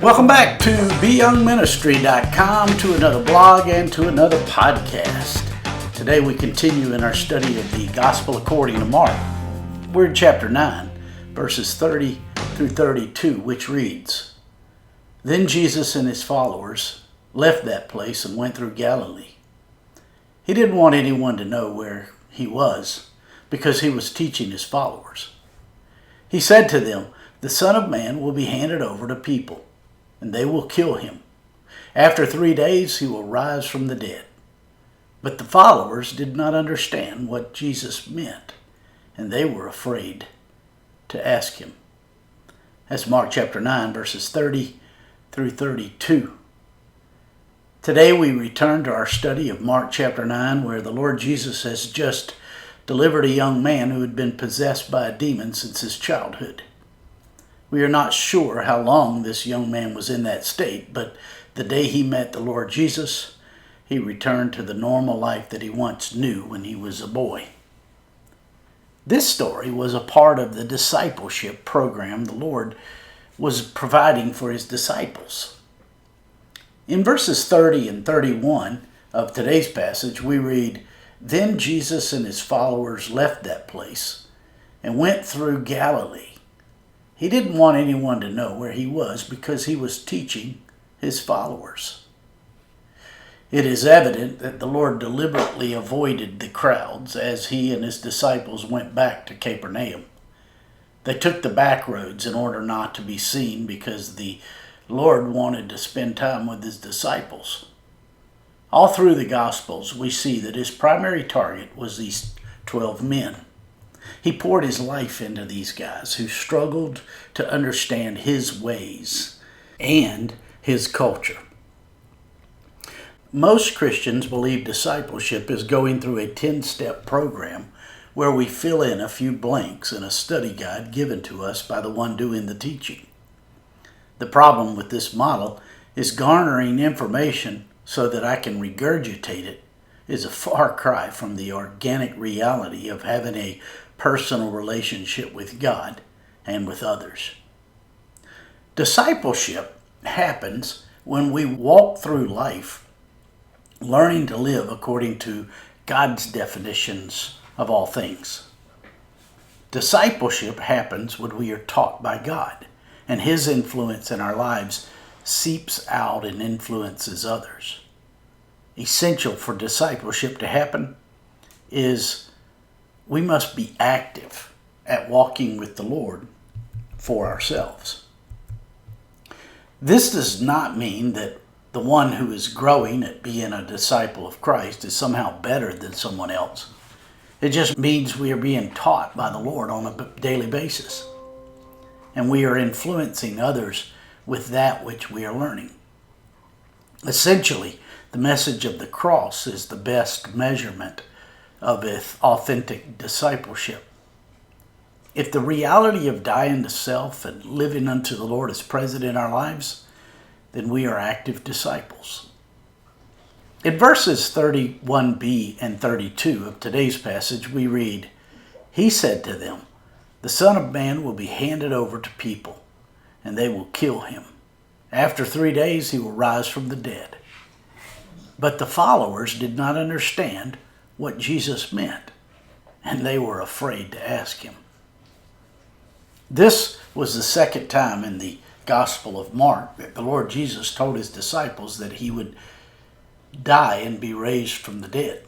Welcome back to BYOungMinistry.com, to another blog and to another podcast. Today we continue in our study of the Gospel according to Mark. We're in chapter 9, verses 30 through 32, which reads, "Then Jesus and his followers left that place and went through Galilee. He didn't want anyone to know where he was, because he was teaching his followers. He said to them, 'The Son of Man will be handed over to people, and they will kill him. After 3 days he will rise from the dead.' But the followers did not understand what Jesus meant, and they were afraid to ask him." That's Mark chapter 9, verses 30 through 32. Today we return to our study of Mark chapter 9, where the Lord Jesus has just delivered a young man who had been possessed by a demon since his childhood. We are not sure how long this young man was in that state, but the day he met the Lord Jesus, he returned to the normal life that he once knew when he was a boy. This story was a part of the discipleship program the Lord was providing for his disciples. In verses 30 and 31 of today's passage, we read, "Then Jesus and his followers left that place and went through Galilee. He didn't want anyone to know where he was because he was teaching his followers." It is evident that the Lord deliberately avoided the crowds as he and his disciples went back to Capernaum. They took the back roads in order not to be seen because the Lord wanted to spend time with his disciples. All through the Gospels, we see that his primary target was these 12 men. He poured his life into these guys who struggled to understand his ways and his culture. Most Christians believe discipleship is going through a 10-step program where we fill in a few blanks in a study guide given to us by the one doing the teaching. The problem with this model is garnering information so that I can regurgitate it is a far cry from the organic reality of having a personal relationship with God and with others. Discipleship happens when we walk through life learning to live according to God's definitions of all things. Discipleship happens when we are taught by God, and his influence in our lives seeps out and influences others. Essential for discipleship to happen is we must be active at walking with the Lord for ourselves. This does not mean that the one who is growing at being a disciple of Christ is somehow better than someone else. It just means we are being taught by the Lord on a daily basis, and we are influencing others with that which we are learning. Essentially, the message of the cross is the best measurement of authentic discipleship. If the reality of dying to self and living unto the Lord is present in our lives, then we are active disciples. In verses 31b and 32 of today's passage, we read, "He said to them, 'The Son of Man will be handed over to people, and they will kill him. After 3 days he will rise from the dead.' But the followers did not understand what Jesus meant, and they were afraid to ask him." This was the second time in the Gospel of Mark that the Lord Jesus told his disciples that he would die and be raised from the dead.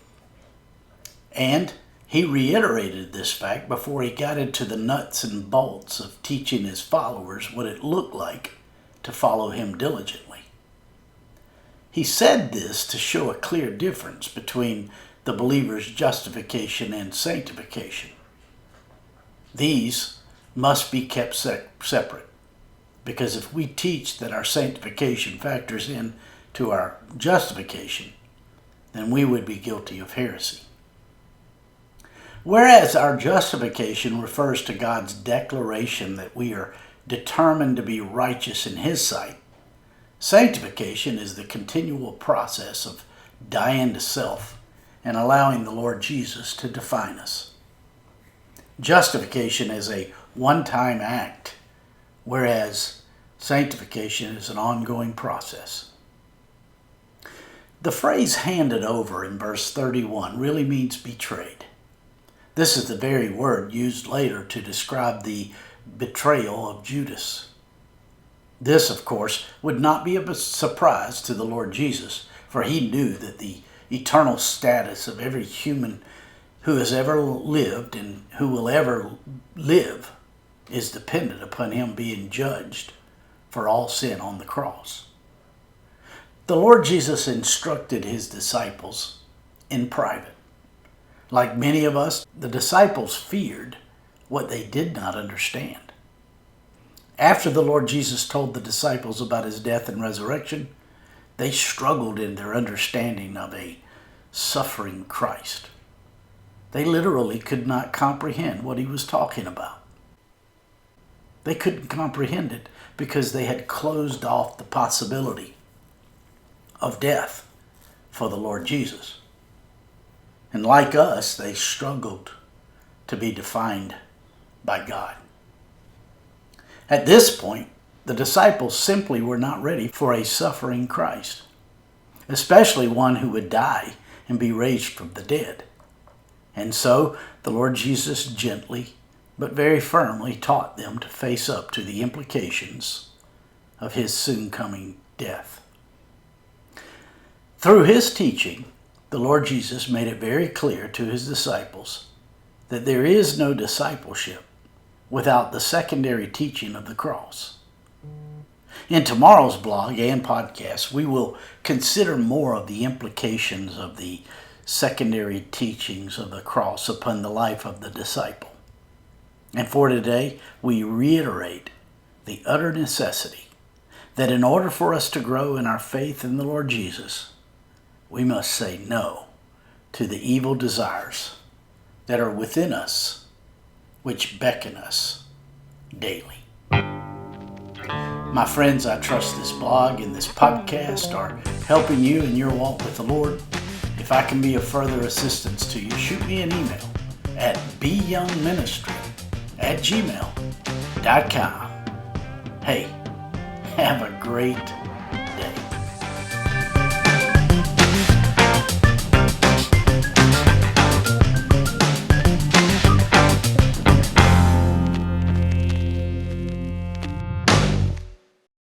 And he reiterated this fact before he got into the nuts and bolts of teaching his followers what it looked like to follow him diligently. He said this to show a clear difference between the believer's justification and sanctification. These must be kept separate, because if we teach that our sanctification factors in to our justification, then we would be guilty of heresy. Whereas our justification refers to God's declaration that we are determined to be righteous in his sight, sanctification is the continual process of dying to self and allowing the Lord Jesus to define us. Justification is a one-time act, whereas Sanctification is an ongoing process. The phrase handed over in verse 31 really means betrayed. This is the very word used later to describe the betrayal of Judas. This, of course, would not be a surprise to the Lord Jesus, for he knew that the eternal status of every human who has ever lived and who will ever live is dependent upon him being judged for all sin on the cross. The Lord Jesus instructed his disciples in private. Like many of us, the disciples feared what they did not understand. After the Lord Jesus told the disciples about his death and resurrection, they struggled in their understanding of a suffering Christ. They literally could not comprehend what he was talking about. They couldn't comprehend it because they had closed off the possibility of death for the Lord Jesus. And like us, they struggled to be defined by God. At this point, the disciples simply were not ready for a suffering Christ, especially one who would die and be raised from the dead. And so the Lord Jesus gently but very firmly taught them to face up to the implications of his soon coming death. Through his teaching, the Lord Jesus made it very clear to his disciples that there is no discipleship without the secondary teaching of the cross. In tomorrow's blog and podcast, we will consider more of the implications of the secondary teachings of the cross upon the life of the disciple. And for today, we reiterate the utter necessity that in order for us to grow in our faith in the Lord Jesus, we must say no to the evil desires that are within us, which beckon us daily. My friends, I trust this blog and this podcast are helping you in your walk with the Lord. If I can be of further assistance to you, shoot me an email at BYOungMinistry@gmail.com. Hey, have a great